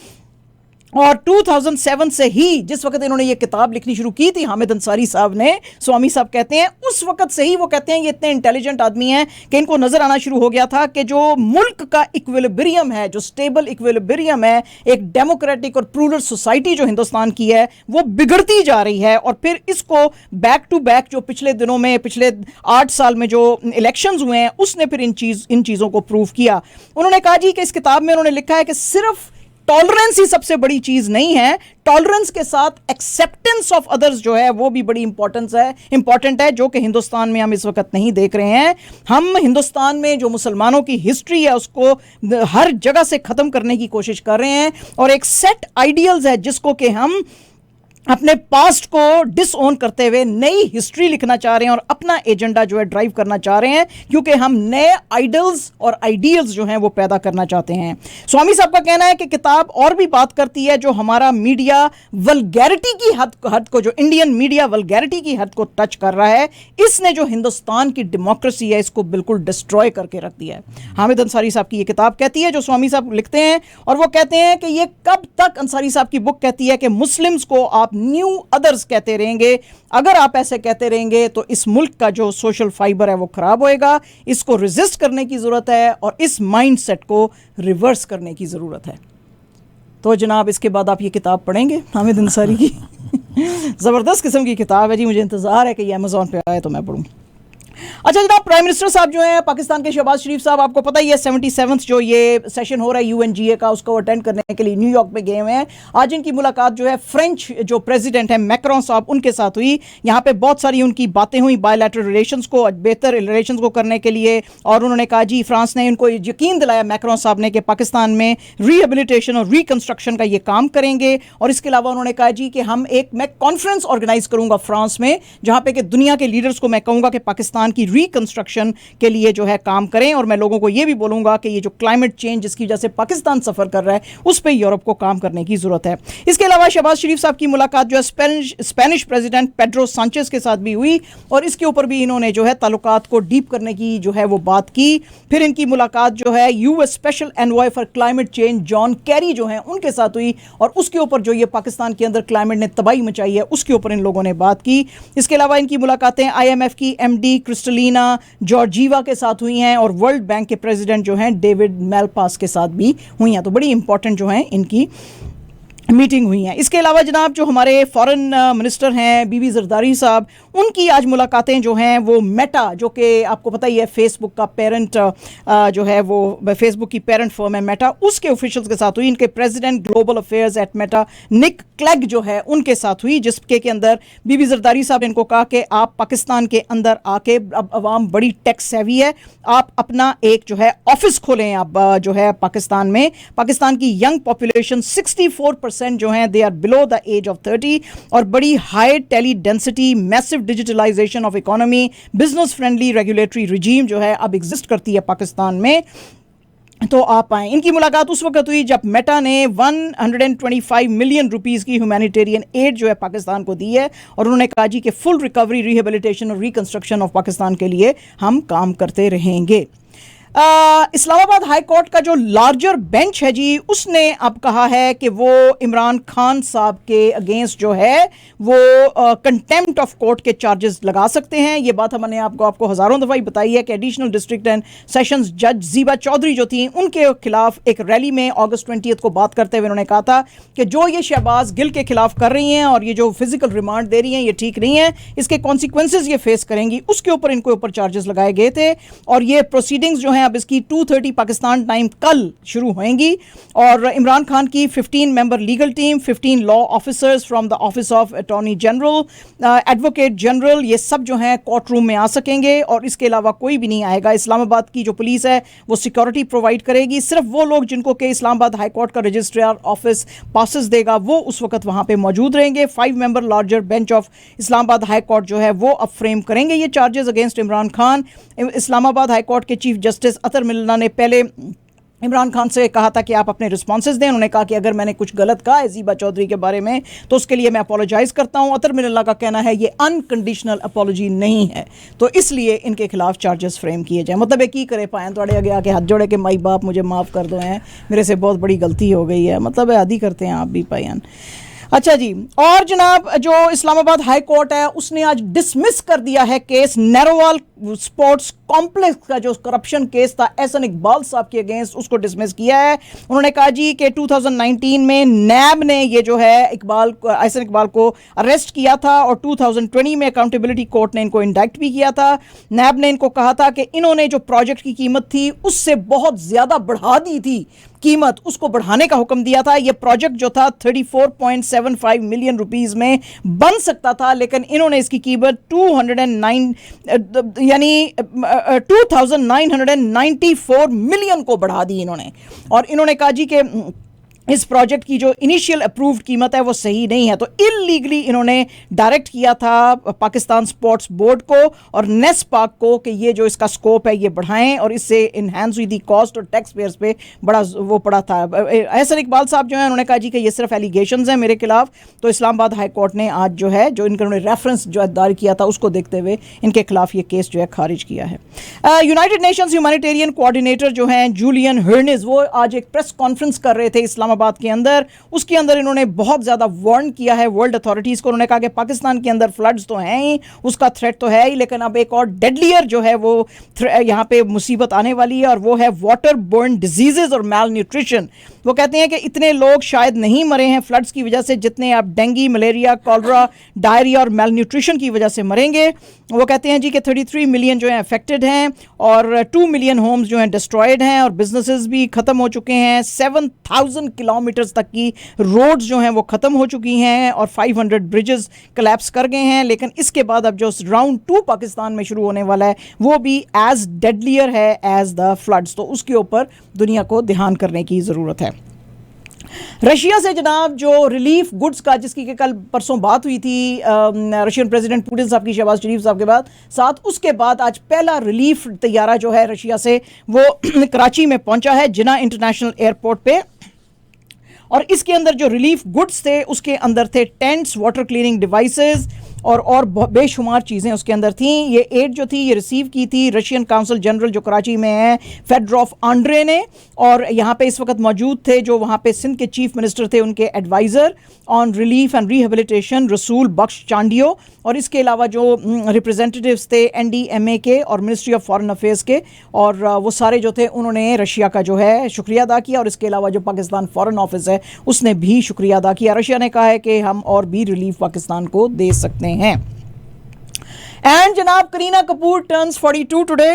और 2007 से ही, जिस वक्त इन्होंने ये किताब लिखनी शुरू की थी हामिद अंसारी साहब ने, स्वामी साहब कहते हैं उस वक्त से ही वो कहते हैं ये इतने इंटेलिजेंट आदमी हैं कि इनको नजर आना शुरू हो गया था कि जो मुल्क का इक्विलिब्रियम है, जो स्टेबल इक्विलिब्रियम है, एक डेमोक्रेटिक और प्लूरल सोसाइटी जो हिंदुस्तान की है वो बिगड़ती जा रही है। और फिर इसको बैक टू बैक जो पिछले दिनों में, पिछले 8 साल में जो इलेक्शंस हुए हैं, उसने फिर इन चीज़ों को प्रूव किया। उन्होंने कहा जी कि इस किताब में उन्होंने लिखा है कि सिर्फ टॉलरेंस ही सबसे बड़ी चीज नहीं है, टॉलरेंस के साथ एक्सेप्टेंस ऑफ अदर्स जो है वो भी बड़ी इंपॉर्टेंट है, जो कि हिंदुस्तान में हम इस वक्त नहीं देख रहे हैं। हम हिंदुस्तान में जो मुसलमानों की हिस्ट्री है उसको हर जगह से खत्म करने की कोशिश कर रहे हैं, और एक सेट आइडियल्स है जिसको कि हम अपने पास्ट को डिसओन करते हुए नई हिस्ट्री लिखना चाह रहे हैं और अपना एजेंडा जो है ड्राइव करना चाह रहे हैं, क्योंकि हम नए आइडल्स और आइडियल्स जो हैं वो पैदा करना चाहते हैं। स्वामी साहब का कहना है कि किताब और भी बात करती है जो हमारा मीडिया वल्गैरिटी की हद को, जो इंडियन मीडिया वल्गैरिटी की हद को टच कर रहा है, इसने जो हिंदुस्तान की डेमोक्रेसी है इसको बिल्कुल डिस्ट्रॉय करके रख दिया है। हामिद अंसारी साहब की ये किताब कहती है, जो स्वामी साहब लिखते हैं, और वो कहते हैं कि ये कब तक, अंसारी साहब की बुक कहती है कि मुस्लिम्स को आप न्यू अदर्स कहते रहेंगे। अगर आप ऐसे कहते रहेंगे तो इस मुल्क का जो सोशल फाइबर है वो खराब होएगा। इसको रेजिस्ट करने की जरूरत है और इस माइंडसेट को रिवर्स करने की जरूरत है। तो जनाब इसके बाद आप ये किताब पढ़ेंगे हामिद अंसारी की। जबरदस्त किस्म की किताब है जी, मुझे इंतजार है कि ये अमेज़ॉन पे आए तो मैं पढ़ूं। अच्छा जनाब, प्राइम मिनिस्टर साहब जो हैं पाकिस्तान के, शहबाज शरीफ साहब, आपको पता ही है 77th जो ये सेशन हो रहा है UNGA का, उसको अटेंड करने के लिए न्यूयॉर्क में गए हुए हैं। आज इनकी मुलाकात जो है फ्रेंच जो प्रेसिडेंट है मैक्रोन साहब, उनके साथ हुई। यहाँ पे बहुत सारी उनकी बातें हुई बायलैटरल रिलेशंस को, बेहतर रिलेशंस को करने के लिए, और उन्होंने कहा जी, फ्रांस ने इनको यकीन दिलाया मैक्रोन साहब ने कि पाकिस्तान में रिहेबिलिटेशन और रिकंस्ट्रक्शन का ये काम करेंगे। और इसके अलावा उन्होंने कहा जी कि मैं कॉन्फ्रेंस ऑर्गेनाइज करूंगा फ्रांस में, जहाँ पे कि दुनिया के लीडर्स को मैं कहूँगा कि पाकिस्तान की रिकंस्ट्रक्शन के लिए जो है काम करें, और मैं लोगों को यह भी बोलूंगा कि ये जो क्लाइमेट चेंज जिसकी वजह से पाकिस्तान सफर कर रहा है उस पर यूरोप को काम करने की जरूरत है। इसके अलावा शहबाज शरीफ साहब की मुलाकात जो है स्पेनिश प्रेसिडेंट पेड्रो सांचेज के साथ भी हुई, और इसके ऊपर भी इन्होंने जो है ताल्लुकात को डीप करने की जो है वो बात की। फिर इनकी मुलाकात जो है US special envoy for climate change John Kerry जो है उनके साथ हुई, और उसके ऊपर जो ये पाकिस्तान के अंदर क्लाइमेट ने तबाही मचाई है उसके ऊपर इन लोगों ने बात की। इसके अलावा इनकी मुलाकातें IMF की MD क्रिस्टलिना जॉर्जीवा के साथ हुई हैं, और वर्ल्ड बैंक के प्रेसिडेंट जो हैं डेविड मेलपास के साथ भी हुई हैं। तो बड़ी इंपॉर्टेंट जो हैं इनकी मीटिंग हुई हैं। इसके अलावा जनाब जो हमारे फॉरेन मिनिस्टर हैं बीबी जरदारी साहब, उनकी आज मुलाकातें जो हैं वो मेटा, जो कि आपको पता ही है फेसबुक का पेरेंट जो है वो फेसबुक की पेरेंट फर्म है मेटा, उसके ऑफिशियल्स के साथ हुई। इनके president global affairs at Meta Nick Clegg जो है उनके साथ हुई, जिसके के अंदर बीबी जरदारी साहब ने इनको कहा कि आप पाकिस्तान के अंदर आके, अब अवाम बड़ी टेक सेवी है, आप अपना एक जो है ऑफिस खोलें आप जो है पाकिस्तान में। पाकिस्तान की यंग पॉपुलेशन 64% जो हैं they are below the age of 30, और बड़ी high tele density massive digitalization of economy, business friendly regulatory regime जो है अब एग्जिस्ट करती है पाकिस्तान में। तो आप आए। इनकी मुलाकात उस वक्त हुई जब मेटा ने 125 मिलियन रुपीस की ह्यूमैनिटेरियन एड जो है पाकिस्तान को दी है, और उन्होंने कहा जी कि फुल रिकवरी, रिहेबिलिटेशन और रिकंस्ट्रक्शन ऑफ पाकिस्तान के लिए हम काम करते रहेंगे। इस्लामाबाद हाई कोर्ट का जो लार्जर बेंच है जी, उसने अब कहा है कि वो इमरान खान साहब के अगेंस्ट जो है वो कंटेम्प्ट ऑफ कोर्ट के चार्जेस लगा सकते हैं। ये बात हमने आपको हज़ारों दफ़ा ही बताई है कि एडिशनल डिस्ट्रिक्ट एंड सेशंस जज ज़ीबा चौधरी जो थी, उनके खिलाफ एक रैली में अगस्त 20 को बात करते हुए उन्होंने कहा था कि जो ये शहबाज गिल के खिलाफ कर रही हैं और ये जो फिजिकल रिमांड दे रही हैं ये ठीक नहीं है, इसके कॉन्सिक्वेंसेज ये फेस करेंगी। उसके ऊपर इनके ऊपर चार्जेस लगाए गए थे, और ये प्रोसीडिंग्स जो हैं अब इसकी 2:30 पाकिस्तान टाइम कल शुरू होंगी। और इमरान खान की 15 member legal team, 15 law officers from the office of attorney general, advocate general, ये सब जो हैं कोर्ट रूम में आ सकेंगे, और इसके अलावा कोई भी नहीं आएगा। इस्लामाबाद की जो पुलिस है वो सिक्योरिटी प्रोवाइड करेगी। सिर्फ वो लोग जिनको के इस्लामाबाद हाई कोर्ट का रजिस्ट्रार ऑफिस पासेस देगा वो उस वक्त वहाँ पे मौजूद रहेंगे। 5 member larger bench of Islamabad high court जो है वो अब फ्रेम करेंगे ये charges against Imran Khan. Islamabad high court के चीफ जस्टिस अतर मिल्ला ने पहले इमरान खान से कहा था कि आप अपने रिस्पॉन्सेज दें। उन्होंने कहा कि अगर मैंने कुछ गलत कहा है ज़ीबा चौधरी के बारे में तो उसके लिए मैं अपोलोजाइज़ करता हूं। अतर मिल्ला का कहना है ये अनकंडीशनल अपोलॉजी नहीं है, तो इसलिए इनके खिलाफ चार्जेस फ्रेम किए जाए। मतलब एक ही करे पाएँ थोड़े आगे आके हाथ जोड़े के माई बाप मुझे माफ़ कर दो, हैं मेरे से बहुत बड़ी गलती हो गई है, मतलब आदि करते हैं आप भी पायन। अच्छा जी, और जनाब जो इस्लामाबाद हाई कोर्ट है उसने आज डिसमिस कर दिया है केस नैरोवाल स्पोर्ट्स कॉम्प्लेक्स का जो करप्शन केस था एहसन इकबाल साहब के अगेंस्ट, उसको डिसमिस किया है। उन्होंने कहा जी कि 2019 में नैब ने ये जो है एहसन इकबाल को अरेस्ट किया था, और 2020 में अकाउंटेबिलिटी कोर्ट ने इनको इंडाक्ट भी किया था। नैब ने इनको कहा था कि इन्होंने जो प्रोजेक्ट की कीमत थी उससे बहुत ज़्यादा बढ़ा दी थी, कीमत उसको बढ़ाने का हुक्म दिया था। ये प्रोजेक्ट जो था 34.75 मिलियन रुपीस में बन सकता था, लेकिन इन्होंने इसकी कीमत 2994 मिलियन को बढ़ा दी इन्होंने। और इन्होंने कहा जी कि इस प्रोजेक्ट की जो इनिशियल अप्रूव्ड कीमत है वो सही नहीं है, तो इलीगली इन्होंने डायरेक्ट किया था पाकिस्तान स्पोर्ट्स बोर्ड को और नेस्पाक को कि ये जो इसका स्कोप है ये बढ़ाएं, और इससे इन्हांस हुई थी कॉस्ट और टैक्स पेयर्स पे बड़ा वो पड़ा था। एहसन इकबाल साहब जो है उन्होंने कहा जी कि ये सिर्फ एलिगेशंस हैं मेरे खिलाफ, तो इस्लामाबाद हाई कोर्ट ने आज जो है जो इन्होंने रेफरेंस जो है दायर किया था उसको देखते हुए इनके खिलाफ ये केस जो है खारिज किया है। यूनाइटेड नेशंस ह्यूमैनिटेरियन कोऑर्डिनेटर जो हैं जूलियन हर्निज, वो आज एक प्रेस कॉन्फ्रेंस कर रहे थे इस्लामाबाद के अंदर। उसके अंदर इन्होंने बहुत ज्यादा वार्न किया है वर्ल्ड अथॉरिटीज को। उन्होंने कहा कि पाकिस्तान के अंदर फ्लड्स तो हैं ही, उसका थ्रेट तो है ही, लेकिन अब एक और डेडलियर जो है वो यहाँ पे मुसीबत आने वाली है, और वो है वाटर बोर्न डिजीजेज और मैल न्यूट्रिशन। वो कहते हैं कि इतने लोग शायद नहीं मरे हैं फ्लड्स की वजह से जितने आप डेंगी, मलेरिया, कॉलरा, डायरिया और मैल न्यूट्रिशन की वजह से मरेंगे। वो कहते हैं जी कि 33 मिलियन जो है अफेक्टेड हैं और 2 मिलियन होम्स जो हैं डिस्ट्रॉयड हैं और बिजनेसेस भी ख़त्म हो चुके हैं। 7,000 किलोमीटर्स तक की रोड्स जो हैं वो ख़त्म हो चुकी हैं और 500 ब्रिजेस कोलैप्स कर गए हैं। लेकिन इसके बाद अब जो राउंड 2 पाकिस्तान में शुरू होने वाला है वो भी एज डेडलियर है एज द फ्लड्स, तो उसके ऊपर दुनिया को ध्यान करने की ज़रूरत है। रशिया से जनाब जो रिलीफ गुड्स का, जिसकी कि कल परसों बात हुई थी रशियन प्रेसिडेंट पुतिन साहब की शहबाज शरीफ साहब के साथ, उसके बाद आज पहला रिलीफ तैयारा जो है रशिया से वो कराची में पहुंचा है जिना इंटरनेशनल एयरपोर्ट पे। और इसके अंदर जो रिलीफ गुड्स थे उसके अंदर थे टेंट्स, वाटर क्लीनिंग डिवाइसेस और बेशुमार चीज़ें उसके अंदर थीं। ये एड जो थी ये रिसीव की थी रशियन काउंसिल जनरल जो कराची में है फेडरॉफ आंड्रे ने, और यहाँ पे इस वक्त मौजूद थे जो वहाँ पे सिंध के चीफ मिनिस्टर थे उनके adviser on relief and rehabilitation Rasool Bakhsh Chandio, और इसके अलावा जो रिप्रेजेंटेटिव्स थे NDMA के और मिनिस्ट्री ऑफ फॉरेन अफेयर्स के, और वो सारे जो थे उन्होंने रशिया का जो है शुक्रिया अदा किया। और इसके अलावा जो पाकिस्तान फॉरेन ऑफिस है उसने भी शुक्रिया अदा किया। रशिया ने कहा है कि हम और भी रिलीफ पाकिस्तान को दे सकते हैं। एंड जनाब करीना कपूर टर्न्स 42 टुडे।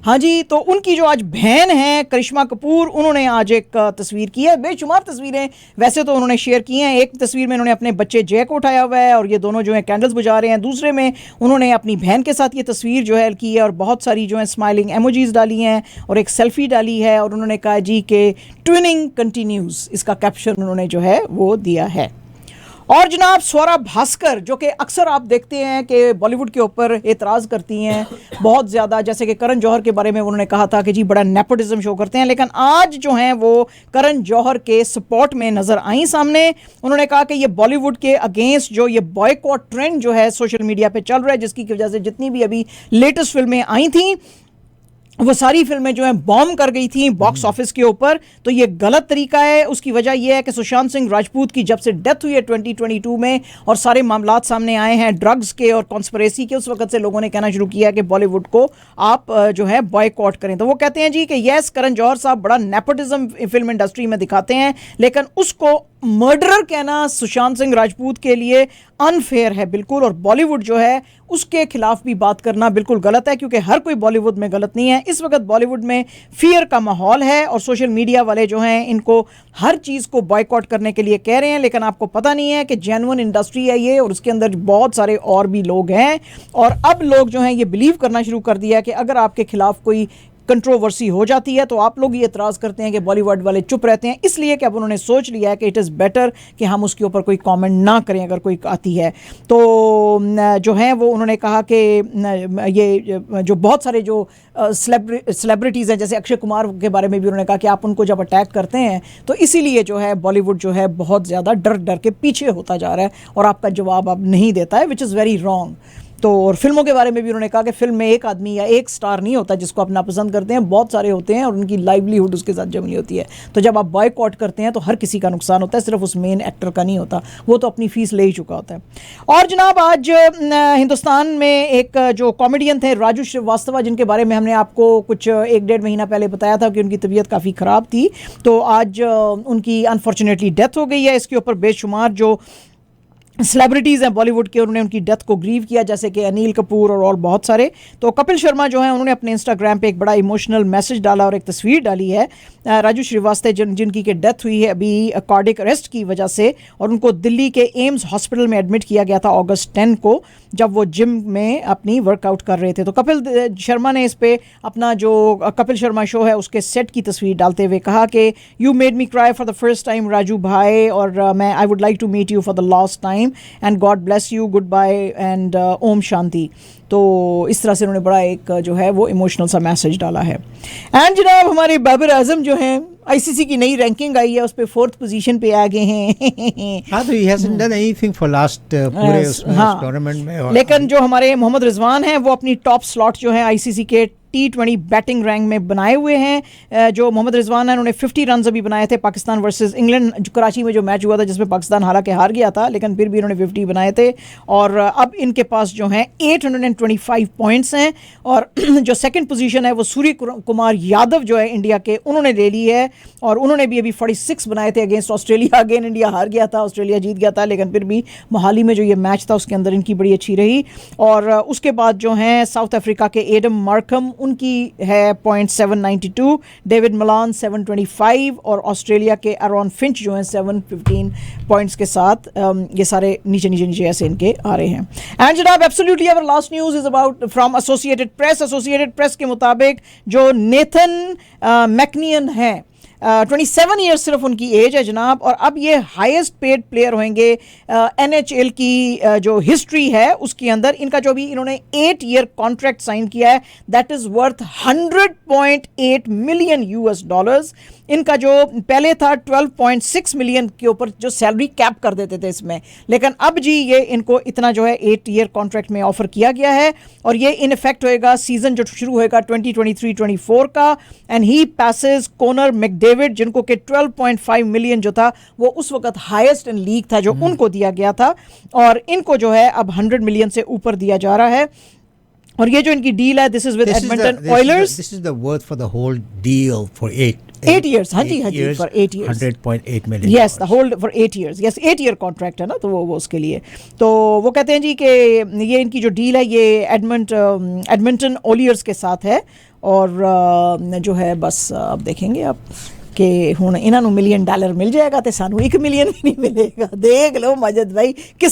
हाँ जी, तो उनकी जो आज बहन है करिश्मा कपूर, उन्होंने आज एक तस्वीर की है। बेशुमार तस्वीरें वैसे तो उन्होंने शेयर की हैं। एक तस्वीर में उन्होंने अपने बच्चे जय को उठाया हुआ है और ये दोनों जो है कैंडल्स बुझा रहे हैं। दूसरे में उन्होंने अपनी बहन के साथ ये तस्वीर जो है की है और बहुत सारी जो है स्माइलिंग एमोजीज डाली हैं और एक सेल्फी डाली है, और उन्होंने कहा जी कि ट्विनिंग कंटिन्यूज, इसका कैप्शन उन्होंने जो है वो दिया है। और जनाब स्वरा भास्कर जो कि अक्सर आप देखते हैं कि बॉलीवुड के ऊपर एतराज़ करती हैं बहुत ज़्यादा, जैसे कि करण जौहर के बारे में उन्होंने कहा था कि जी बड़ा नेपोटिज्म शो करते हैं, लेकिन आज जो हैं वो करण जौहर के सपोर्ट में नज़र आई सामने। उन्होंने कहा कि ये बॉलीवुड के अगेंस्ट जो ये बॉयकॉट ट्रेंड जो है सोशल मीडिया पे चल रहा है, जिसकी वजह से जितनी भी अभी लेटेस्ट फिल्में आई थी वो सारी फिल्में जो हैं बॉम्ब कर गई थी बॉक्स ऑफिस के ऊपर, तो ये गलत तरीका है। उसकी वजह यह है कि सुशांत सिंह राजपूत की जब से डेथ हुई है 2022 में और सारे मामलात सामने आए हैं ड्रग्स के और कॉन्स्पिरेसी के, उस वक्त से लोगों ने कहना शुरू किया कि बॉलीवुड को आप जो है बॉयकॉट करें। तो वो कहते हैं जी कि यस करण जौहर साहब बड़ा नेपोटिज्म फिल्म इंडस्ट्री में दिखाते हैं, लेकिन उसको मर्डरर कहना सुशांत सिंह राजपूत के लिए अनफेयर है बिल्कुल, और बॉलीवुड जो है उसके खिलाफ भी बात करना बिल्कुल गलत है, क्योंकि हर कोई बॉलीवुड में गलत नहीं है। इस वक्त बॉलीवुड में फियर का माहौल है और सोशल मीडिया वाले जो हैं इनको हर चीज़ को बॉयकॉट करने के लिए कह रहे हैं, लेकिन आपको पता नहीं है कि जेन्युइन इंडस्ट्री है ये और उसके अंदर बहुत सारे और भी लोग हैं। और अब लोग जो हैं ये बिलीव करना शुरू कर दिया है कि अगर आपके खिलाफ कोई कंट्रोवर्सी हो जाती है तो आप लोग ये एतराज़ करते हैं कि बॉलीवुड वाले चुप रहते हैं, इसलिए कि अब उन्होंने सोच लिया है कि इट इज़ बेटर कि हम उसके ऊपर कोई कमेंट ना करें अगर कोई आती है तो। जो है वो उन्होंने कहा कि ये जो बहुत सारे जो सेलिब्रिटीज़ हैं जैसे अक्षय कुमार के बारे में भी उन्होंने कहा कि आप उनको जब अटैक करते हैं तो इसीलिए जो है बॉलीवुड जो है बहुत ज़्यादा डर डर के पीछे होता जा रहा है और आपका जवाब अब नहीं देता है, विच इज़ वेरी रॉन्ग। तो और फिल्मों के बारे में भी उन्होंने कहा कि फिल्म में एक आदमी या एक स्टार नहीं होता जिसको आप नापसंद करते हैं, बहुत सारे होते हैं और उनकी लाइवलीहुड उसके साथ जमनी होती है। तो जब आप बॉयकॉट करते हैं तो हर किसी का नुकसान होता है, सिर्फ उस मेन एक्टर का नहीं होता, वो तो अपनी फीस ले ही चुका होता है। और जनाब आज हिंदुस्तान में एक जो कॉमेडियन थे राजू श्रीवास्तव, जिनके बारे में हमने आपको कुछ 1-1.5 महीना पहले बताया था कि उनकी तबीयत काफ़ी ख़राब थी, तो आज उनकी अनफॉर्चुनेटली डेथ हो गई है। इसके ऊपर बेशुमार जो सेलिब्रिटीज़ हैं बॉलीवुड के, उन्होंने उनकी डेथ को ग्रीव किया, जैसे कि अनिल कपूर और बहुत सारे। तो कपिल शर्मा जो है उन्होंने अपने इंस्टाग्राम पे एक बड़ा इमोशनल मैसेज डाला और एक तस्वीर डाली है राजू श्रीवास्तव जिनकी के डेथ हुई है अभी कार्डिक अरेस्ट की वजह से, और उनको दिल्ली के एम्स हॉस्पिटल में एडमिट किया गया था अगस्त 10 को, जब वो जिम में अपनी वर्कआउट कर रहे थे। तो कपिल शर्मा ने इस पे अपना जो कपिल शर्मा शो है उसके सेट की तस्वीर डालते हुए कहा कि you made me cry for the first time Raju भाई, और मैं I would like to meet you for the last time and God bless you, good bye and Om Shanti. तो इस तरह से उन्होंने बड़ा एक जो है वो इमोशनल सा मैसेज डाला है। एंड जनाब हमारे बाबर आजम जो हैं आईसीसी की नई रैंकिंग आई है, उस पे 4th पोजीशन पे आ गए हैं। हाँ, तो he hasn't done anything for last पूरे टूर्नामेंट में। लेकिन जो हमारे मोहम्मद रिजवान हैं वो अपनी टॉप स्लॉट जो है आईसीसी के T20 बैटिंग रैंक में बनाए हुए हैं। जो मोहम्मद रिजवान है उन्होंने 50 रन अभी बनाए थे पाकिस्तान वर्सेस इंग्लैंड कराची में जो मैच हुआ था, जिसमें पाकिस्तान हालांकि हार गया था, लेकिन फिर भी उन्होंने 50 बनाए थे। और अब इनके पास जो हैं 825 पॉइंट्स हैं, और जो सेकंड पोजीशन है वो सूर्य कुमार यादव जो है इंडिया के, उन्होंने ले ली है, और उन्होंने भी अभी 46 बनाए थे अगेंस्ट ऑस्ट्रेलिया। अगेन इंडिया हार गया था, ऑस्ट्रेलिया जीत गया था, लेकिन फिर भी मोहाली में जो ये मैच था उसके अंदर इनकी बड़ी अच्छी रही। और उसके बाद जो हैं साउथ अफ्रीका के एडम मार्कम, उनकी है पॉइंट 792, डेविड मलान 725, और ऑस्ट्रेलिया के एरॉन फिंच जो हैं 715 पॉइंट्स के साथ ये सारे नीचे ऐसे इनके आ रहे हैं। एंड जनाब absolutely our last news is about from Associated Press के मुताबिक जो नेथन मैकनियन है 27 ईयर्स सिर्फ उनकी एज है जनाब, और अब ये हाईएस्ट पेड प्लेयर होंगे NHL की जो हिस्ट्री है उसके अंदर। इनका जो भी इन्होंने 8 ईयर कॉन्ट्रैक्ट साइन किया है that is worth $100.8 million US। इनका जो पहले था 12.6 मिलियन के ऊपर जो सैलरी कैप कर देते थे इसमें, लेकिन अब जी ये इनको इतना जो है 8 ईयर कॉन्ट्रैक्ट में ऑफर किया गया है, और ये इन इफेक्ट होएगा सीजन जो शुरू होएगा 2023-24 का। एंड ही पैसेस कॉनर मैकडेविड, जिनको कि 12.5 मिलियन जो था वो उस वक्त हाईएस्ट इन लीग था जो उनको दिया गया था, और इनको जो है अब 100 मिलियन से ऊपर दिया जा रहा है। और ये जो इनकी डील है this is with Edmonton Oilers. This is the worth for the whole deal for 8 years, हाँ जी for 8 years 100.8 million। Yes, the whole for 8 years। Yes, 8 year contract है ना, तो वो उसके लिए। तो वो कहते हैं जी कि ये इनकी जो डील है ये एडमंटन ओलियर्स के साथ है, और जो है बस अब देखेंगे आप कि हुण इन्हां नूं $1 मिलियन मिल जाएगा तो सानू $1 मिलियन भी नहीं मिलेगा। देख लो मजद भाई किस